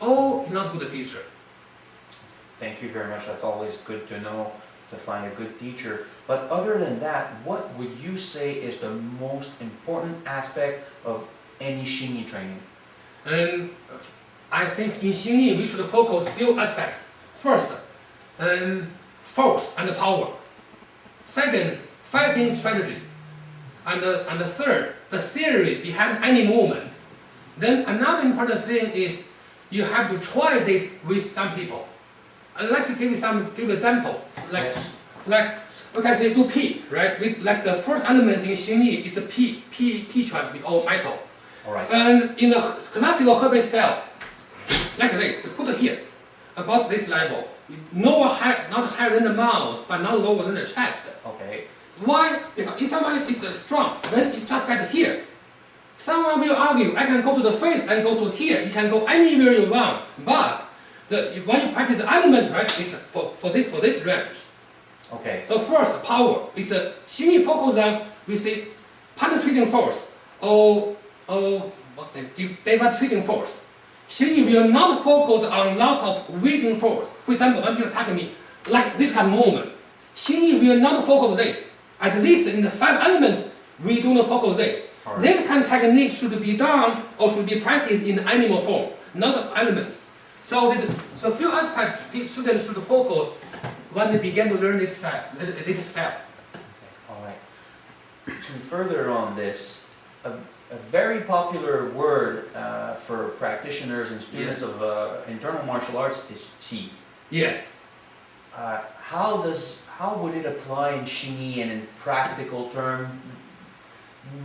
or is not a good teacher. Thank you very much. That's always good to know, to find a good teacher. But other than that, what would you say is the most important aspect of any Xingyi training? And I think in Xingyi we should focus few aspects. First, force and power. Second, fighting strategy. And the third, the theory behind any movement. Then another important thing is you have to try this with some people. I'd like to give example. Like we can say do P, right? Like the first element in Xingyi is the P chuan or metal. All right. And in the classical Hebei style, like this, we put it here, about this level. Not higher than the mouth, but not lower than the chest. Okay. Why? Because if someone is strong, then it's just get here. Someone will argue, I can go to the face and go to here. You can go anywhere you want. But when you practice the elements, right, it's for this range. Okay. So first, power. It's Xingyi focus on, we say, penetrating force or what's the name? Devastating force. Xingyi will not focus on a lot of weakening force. For example, when you attack me, like this kind of movement, Xingyi will not focus this. At least in the 5 elements, we do not focus this. Right. This kind of technique should be done or should be practiced in animal form, not elements. So few aspects students should focus when they begin to learn this style. All right. To further on this, a very popular word for practitioners and students Yes. of internal martial arts is qi. Yes. How would it apply in Xingyi and in practical term?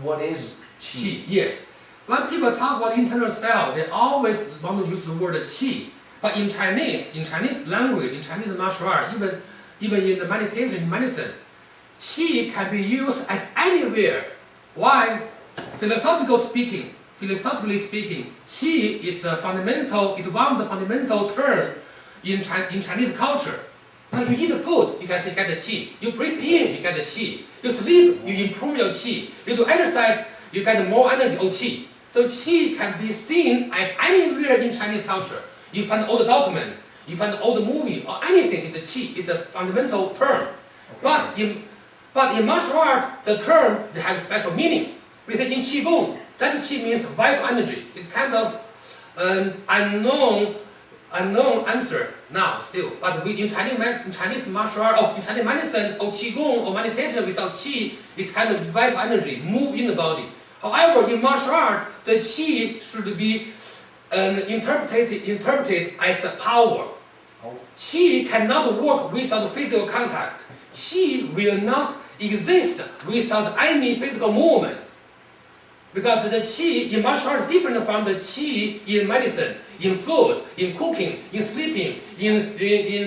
What is qi? Qi, yes. When people talk about internal style, they always want to use the word qi. But in Chinese language, in Chinese martial art, even in the meditation, in medicine, qi can be used at anywhere. Why? Philosophically speaking, qi is one of the fundamental terms in Chinese culture. When you eat food, you can say get the qi. You breathe in, you get the qi. You sleep, you improve your qi. You do exercise, you get more energy on qi. So qi can be seen at anywhere in Chinese culture. You find all the document, you find all the movie or anything is a qi. It's a fundamental term. Okay. But in martial art, the term they have special meaning. We say in qigong, that qi means vital energy. It's kind of unknown answer now still. But in Chinese martial art, in Chinese medicine or qigong or meditation without qi, it's kind of vital energy, move in the body. However, in martial art, the qi should be interpreted as a power. Qi cannot work without physical contact. Qi will not exist without any physical movement. Because the qi in martial art is different from the qi in medicine, in food, in cooking, in sleeping, in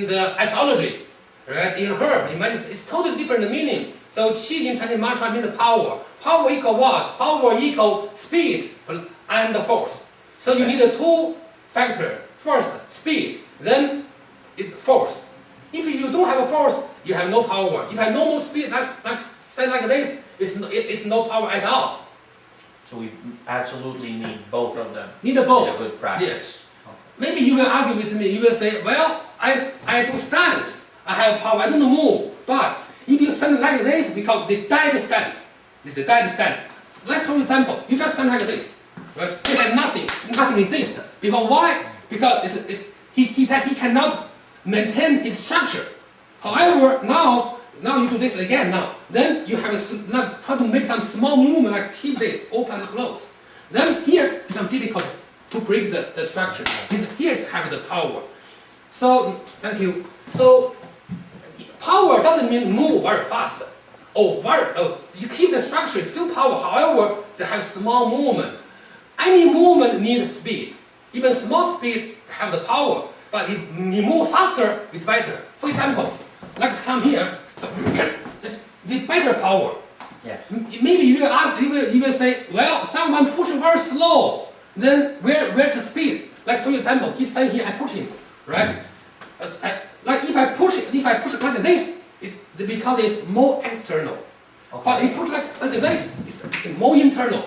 the astrology, right? In herb, in medicine, it's totally different meaning. So qi in Chinese martial art means power. Power equal what? Power equal speed and force. So you need 2 factors. First, speed. Then it's force. If you don't have a force, you have no power. If you have no more speed, let's say like this, it's no power at all. So we absolutely need both of them. Need both. In a good practice. Yes. Okay. Maybe you will argue with me. You will say, well, I do stance. I have power. I don't move. But if you stand like this, because the dead stance. It's the dead stance. Let's show you an example. You just stand like this. Right? You have nothing. Nothing exists. Because why? Because he cannot maintain his structure. However, now you do this again now. Then you have try to make some small movement like keep this open and close. Then here it becomes difficult to break the structure. Here have the power. So thank you. So power doesn't mean move very fast. You keep the structure, it's still power. However, they have small movement. Any movement needs speed. Even small speed have the power. But if you move faster, it's better. For example, like come here, so it's with better power. Yeah. Maybe you will say, well, someone push very slow. Then where's the speed? Like for example, he's standing here, I push him, right? Like if I push like this, it's because it's more external. Okay. But if you push like this, it's more internal.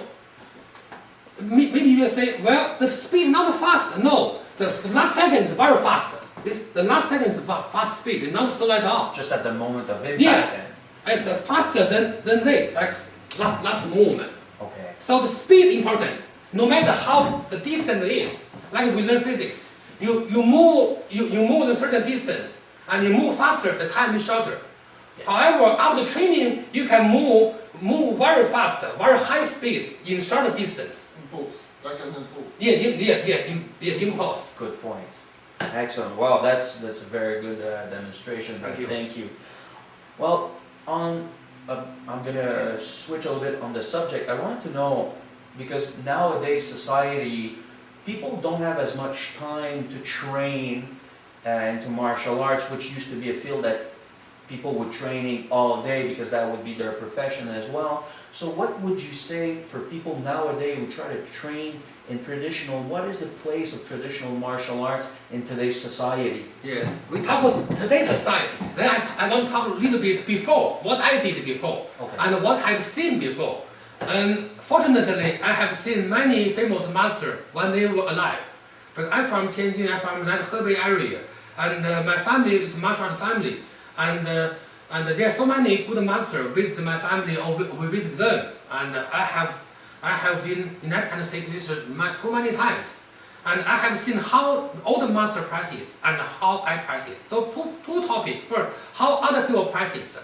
Maybe you will say, well, the speed is not fast. No, the last second is very fast. The last second is fast speed, it's not slow at all. Just at the moment of impact. Yes, then. it's faster than this, like last movement. Okay. So the speed important. No matter how the distance is, like we learn physics, you move a certain distance and you move faster, the time is shorter. Yeah. However, after training, you can move very fast, very high speed in short distance. Impulse, like an impulse. Yes, impulse. Good point. Excellent. Wow, that's a very good demonstration. Thank you. Well, I'm gonna switch a little bit on the subject. I want to know, because nowadays society, people don't have as much time to train into martial arts, which used to be a field that people would training all day because that would be their profession as well. So what would you say for people nowadays who try to train in traditional, what is the place of traditional martial arts in today's society? Yes, we talk about today's society. Then I want to talk a little bit before, what I did before, Okay. and what I've seen before. And fortunately, I have seen many famous masters when they were alive. But I'm from Tianjin, I'm from that Hebei area, and my family is a martial art family. And there are so many good masters visit my family or we visit them. And I have been in that kind of situation too many times. And I have seen how all the masters practice and how I practice. So two topics. First, how other people practice.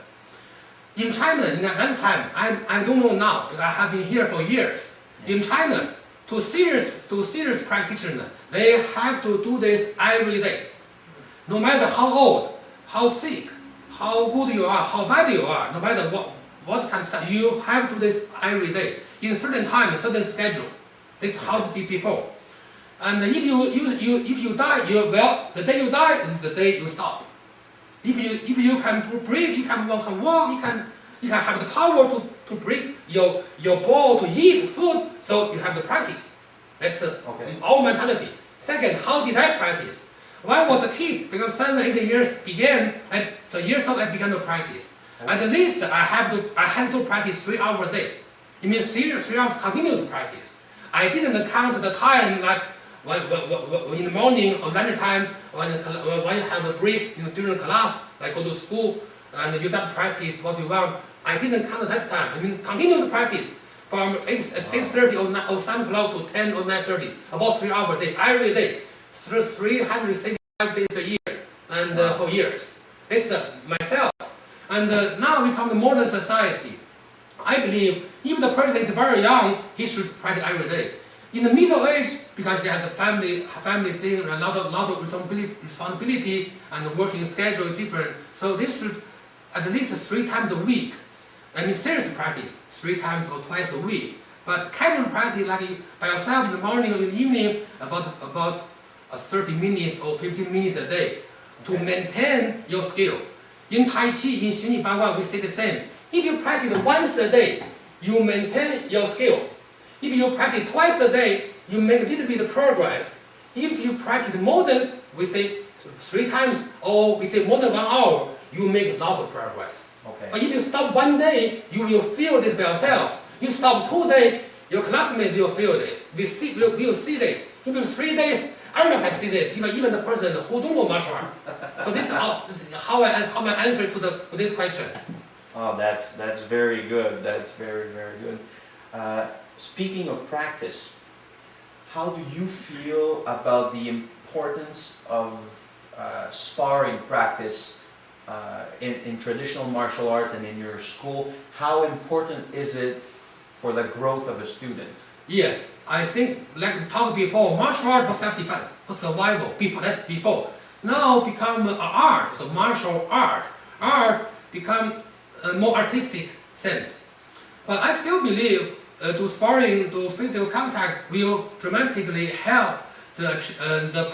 In China, in that time, I don't know now, because I have been here for years. In China, to serious practitioner, they have to do this every day. No matter how old, how sick, how good you are, how bad you are, no matter what kind of stuff, you have to do this every day. In certain time, certain schedule. This is how to be before. And if you die, the day you die is the day you stop. If you can breathe, you can walk, you can have the power to breathe your ball, to eat food, so you have to practice. That's our mentality. Second, how did I practice? When I was a kid, because 7, 8 years began, and so years old I began to practice. At least I had to practice 3 hours a day. It means 3 hours continuous practice. I didn't count the time like when in the morning or lunch time, when you have a break during class, like go to school, and you just practice what you want. I didn't count that time. I mean, continuous practice from 6:30 or 7 o'clock to 10 or 9:30, about 3 hours a day, every day, 365 days a year, and for years. This is myself. And now we come to modern society. I believe if the person is very young, he should practice every day. In the middle age, because he has a family thing, a lot of responsibility, and the working schedule is different. So this should at least 3 times a week. I mean, serious practice 3 times or twice a week. But casual practice, like by yourself in the morning or in the evening, about 30 minutes or 15 minutes a day to maintain your skill. In Tai Chi, in Xing Yi Ban Wan, we say the same. If you practice once a day, you maintain your skill. If you practice twice a day, you make a little bit of progress. If you practice more than, we say 3 times, or we say more than 1 hour, you make a lot of progress. Okay. But if you stop 1 day, you will feel this by yourself. You stop 2 days, your classmates will feel this. We'll see this. If it's 3 days, everyone can see this, even the person who don't know martial art. So this is how my answer to this question. Oh, that's very good. That's very, very good. Speaking of practice, how do you feel about the importance of sparring practice in traditional martial arts and in your school? How important is it for the growth of a student? Yes, I think, like we talked before, martial art for self-defense, for survival, before. Now become an art, so martial art. Art become a more artistic sense. But I still believe to sparring, to physical contact will dramatically help the